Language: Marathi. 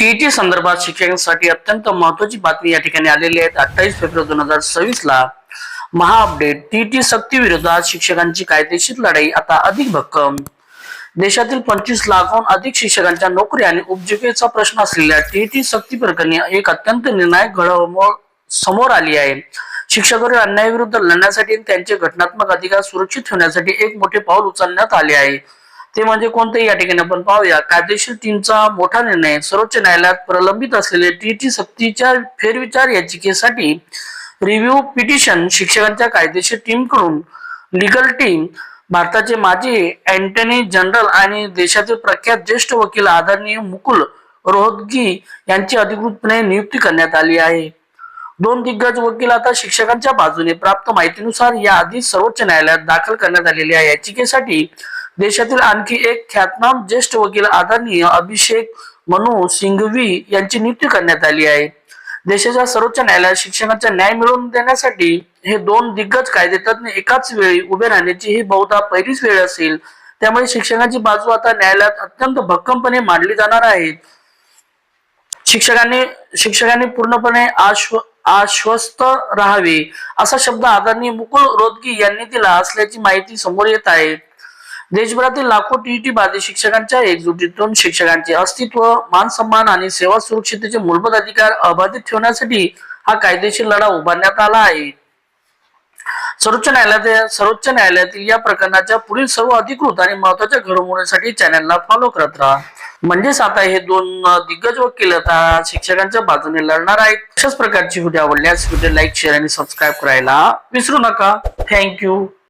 टीईटी संदर्भात शिक्षकांसाठी अत्यंत महत्त्वाची बातमी या ठिकाणी आलेली आहे। 28 फेब्रुवारी 2026 ला महा अपडेट टीईटी सक्ती विरोधात शिक्षकांची कायदेशीर लढाई आता अधिक भक्कम। देशातील 25 लाखांहून अधिक शिक्षकांच्या नोकरी आणि उपजीविकेचा प्रश्न असलेल्या टीईटी सक्ती प्रकरणी एक अत्यंत निर्णायक घडामोड समोर आली आहे। शिक्षकांवरील अन्यायाविरुद्ध लढण्यासाठी त्यांचे घटनात्मक अधिकार सुरक्षित ठेवण्यासाठी एक मोठे पाऊल उचलण्यात आले आहे। ते म्हणजे कोणते या ठिकाणी आपण पाहूया। कायदेशीर टीमचा मोठा निर्णय। सर्वोच्च न्यायालयात प्रलंबित असलेले टीईटी सक्तीच्या फेरविचार याचिकेसाठी रिव्ह्यू पिटिशन शिक्षकांच्या कायदेशीर टीमकडून लीगल टीम भारताचे माजी अटॉर्नी जनरल आणि देशातील प्रख्यात ज्येष्ठ वकील आदरणीय मुकुल रोहतगी यांची अधिकृतपणे नियुक्ती करण्यात आली आहे। दोन दिग्गज वकील आता शिक्षकांच्या बाजूने प्राप्त माहितीनुसार याआधी सर्वोच्च न्यायालयात दाखल करण्यात आलेल्या याचिकेसाठी देशातील आणखी एक ख्यातनाम ज्येष्ठ वकील आदरणीय अभिषेक मनु सिंघवी यांची नियुक्ती करण्यात आली आहे। देशाच्या सर्वोच्च न्यायालयात शिक्षकांचा न्याय मिळवून देण्यासाठी हे दोन दिग्गज कायदेतज्ञ एकाच वेळी उभे राहण्याची ही बहुधा पहिलीच वेळ असेल। त्यामुळे शिक्षकांची बाजू आता न्यायालयात अत्यंत भक्कमपणे मांडली जाणार आहे। शिक्षकांनी पूर्णपणे आश्वस्त राहावे असा शब्द आदरणीय मुकुल रोहतगी यांनी दिला असल्याची माहिती समोर येत आहे। देशभरातील लाखो टीईटी बाधित शिक्षकांच्या एकजुटीतून शिक्षकांचे अस्तित्व, मान सन्मान आणि सेवा सुरक्षिततेचे मूलभूत अधिकार अबाधित ठेवण्यासाठी हा कायदेशीर लढा उभारण्यात आला आहे। सर्वोच्च न्यायालयातील या प्रकरणाच्या पुढील सर्व अधिकृत आणि महत्त्वाच्या घडामोडींसाठी चॅनलला फॉलो करत राहा। म्हणजेच आता हे दोन दिग्गज वकील आता शिक्षकांच्या बाजूने लढणार आहेत। अशाच प्रकारची व्हिडिओ आवडल्यास व्हिडिओ लाईक, शेअर आणि सबस्क्राईब करायला विसरू नका। थँक्यू।